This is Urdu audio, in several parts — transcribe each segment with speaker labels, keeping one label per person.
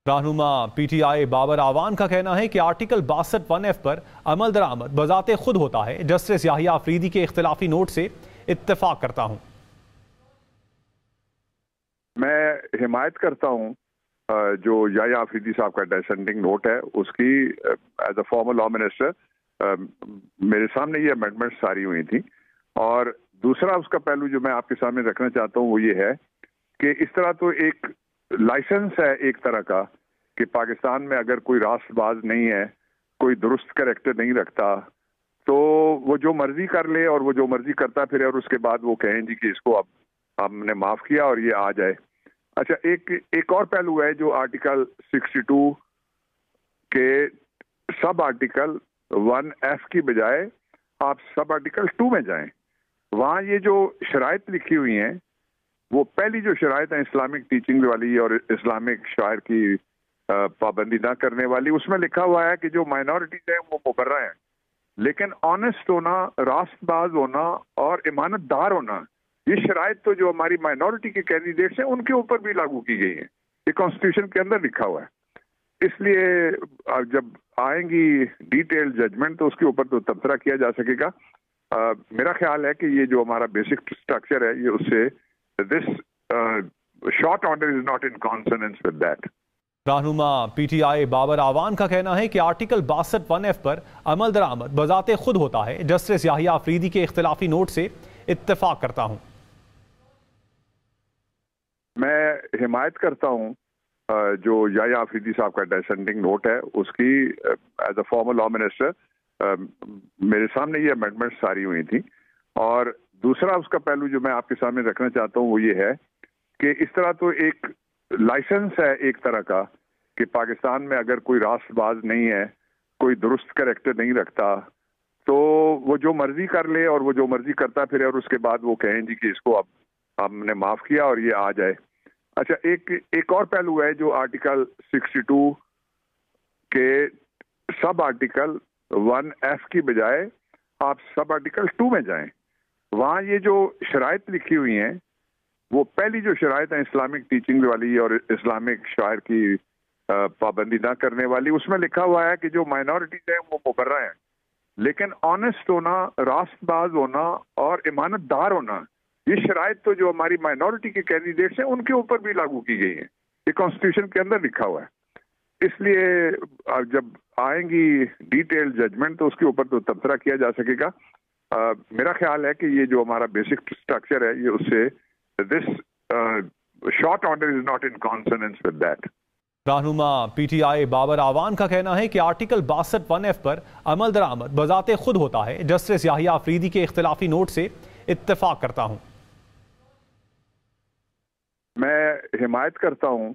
Speaker 1: رہنما P T I Babar Awan کا کہنا ہے کہ آرٹیکل 62(1)(f) پر عمل درآمد بذات خود ہوتا ہے۔ جسٹس یحییٰ آفریدی کے اختلافی نوٹ سے اتفاق کرتا ہوں۔
Speaker 2: میں حمایت کرتا ہوں جو یحییٰ آفریدی صاحب کا ڈسینڈنگ نوٹ ہے اس کی as a former law minister میرے سامنے یہ امینڈمنٹ ساری ہوئی تھی، اور دوسرا اس کا پہلو جو میں آپ کے سامنے رکھنا چاہتا ہوں وہ یہ ہے کہ اس طرح تو ایک لائسنس ہے ایک طرح کا کہ پاکستان میں اگر کوئی راست باز نہیں ہے، کوئی درست کریکٹر نہیں رکھتا تو وہ جو مرضی کر لے اور وہ جو مرضی کرتا پھر، اور اس کے بعد وہ کہیں جی کہ اس کو اب ہم نے معاف کیا اور یہ آ جائے۔ اچھا، ایک اور پہلو ہے جو آرٹیکل 62 کے سب آرٹیکل 1(f) کی بجائے آپ سب آرٹیکل 2 میں جائیں، وہاں یہ جو شرائط لکھی ہوئی ہیں وہ پہلی جو شرائط ہیں اسلامک ٹیچنگ والی اور اسلامک شاعر کی پابندی نہ کرنے والی، اس میں لکھا ہوا ہے کہ جو مائنورٹیز ہیں وہ مبرہ ہیں، لیکن آنےسٹ ہونا، راست باز ہونا اور امانت دار ہونا، یہ شرائط تو جو ہماری مائنورٹی کے کینڈیڈیٹس ہیں ان کے اوپر بھی لاگو کی گئی ہیں، یہ کانسٹیٹیوشن کے اندر لکھا ہوا ہے۔ اس لیے جب آئیں گی ڈیٹیل ججمنٹ تو اس کے اوپر تو تبصرہ کیا جا سکے گا۔ میرا خیال ہے کہ یہ جو ہمارا بیسک اسٹرکچر ہے یہ اس سے this short order is not in consonance with that۔
Speaker 1: رہنما P T I Babar Awan کا کہنا ہے کہ آرٹیکل 62(1)(f) پر عمل درآمد بذات خود ہوتا ہے۔ جسٹس یحییٰ آفریدی کے اختلافی نوٹ سے اتفاق کرتا ہوں۔
Speaker 2: میں حمایت کرتا ہوں جو یحییٰ آفریدی صاحب کا ڈسینڈنگ نوٹ ہے اس کی as a former law minister میرے سامنے یہ امینڈمنٹ ساری ہوئی تھی، اور دوسرا اس کا پہلو جو میں آپ کے سامنے رکھنا چاہتا ہوں وہ یہ ہے کہ اس طرح تو ایک لائسنس ہے ایک طرح کا کہ پاکستان میں اگر کوئی راست باز نہیں ہے، کوئی درست کریکٹر نہیں رکھتا تو وہ جو مرضی کر لے اور وہ جو مرضی کرتا پھر، اور اس کے بعد وہ کہیں جی کہ اس کو اب ہم نے معاف کیا اور یہ آ جائے۔ اچھا، ایک اور پہلو ہے جو آرٹیکل 62 کے سب آرٹیکل 1(f) کی بجائے آپ سب آرٹیکل 2 میں جائیں، وہاں یہ جو شرائط لکھی ہوئی ہیں وہ پہلی جو شرائط ہیں اسلامک ٹیچنگ والی اور اسلامک شاعر کی پابندی نہ کرنے والی، اس میں لکھا ہوا ہے کہ جو مائنورٹیز ہیں وہ مبرہ ہیں، لیکن آنےسٹ ہونا، راست باز ہونا اور امانت دار ہونا، یہ شرائط تو جو ہماری مائنورٹی کے کینڈیڈیٹس ہیں ان کے اوپر بھی لاگو کی گئی ہیں، یہ کانسٹیٹیوشن کے اندر لکھا ہوا ہے۔ اس لیے جب آئیں گی ڈیٹیل ججمنٹ تو اس کے اوپر تو تبصرہ کیا جا سکے گا۔ میرا خیال ہے کہ یہ جو ہمارا بیسک اسٹرکچر ہے یہ اس سے this short order is not in consonance with that۔
Speaker 1: رہنما P T I Babar Awan کا کہنا ہے کہ آرٹیکل 62(1)(f) پر عمل درآمد بذات خود ہوتا ہے۔ جسٹس یحییٰ آفریدی کے اختلافی نوٹ سے اتفاق کرتا ہوں۔
Speaker 2: میں حمایت کرتا ہوں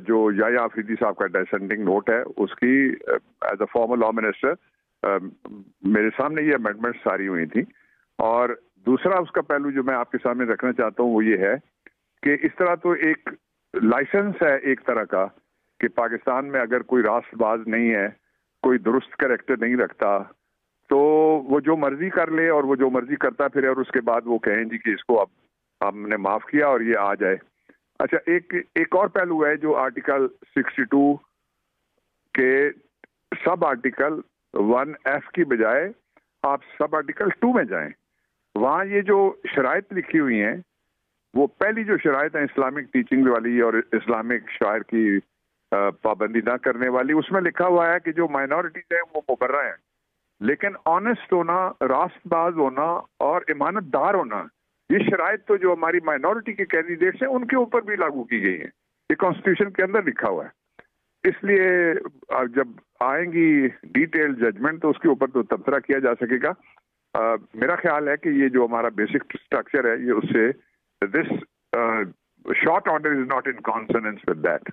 Speaker 2: جو یحییٰ آفریدی صاحب کا ڈسینڈنگ نوٹ ہے اس کی as a former law minister میرے سامنے یہ امینڈمنٹ ساری ہوئی تھی، اور دوسرا اس کا پہلو جو میں آپ کے سامنے رکھنا چاہتا ہوں وہ یہ ہے کہ اس طرح تو ایک لائسنس ہے ایک طرح کا کہ پاکستان میں اگر کوئی راست باز نہیں ہے، کوئی درست کریکٹر نہیں رکھتا تو وہ جو مرضی کر لے اور وہ جو مرضی کرتا پھر، اور اس کے بعد وہ کہیں جی کہ اس کو اب ہم نے معاف کیا اور یہ آ جائے۔ اچھا، ایک اور پہلو ہے جو آرٹیکل 62 کے سب آرٹیکل 1(f) کی بجائے آپ سب آرٹیکل 2 میں جائیں، وہاں یہ جو شرائط لکھی ہوئی ہیں وہ پہلی جو شرائط ہیں اسلامک ٹیچنگ والی اور اسلامک شاعر کی پابندی نہ کرنے والی، اس میں لکھا ہوا ہے کہ جو مائنورٹیز ہیں وہ مبرہ ہیں، لیکن آنےسٹ ہونا، راست باز ہونا اور امانت دار ہونا، یہ شرائط تو جو ہماری مائنورٹی کے کینڈیڈیٹس ہیں ان کے اوپر بھی لاگو کی گئی ہیں، یہ کانسٹیٹیوشن کے اندر لکھا ہوا ہے۔ اس لیے جب آئیں گی ڈیٹیل ججمنٹ تو اس کے اوپر تو تبصرہ کیا جا سکے گا۔ میرا خیال ہے کہ یہ جو ہمارا بیسک اسٹرکچر ہے یہ اس سے this short order is not in consonance with that۔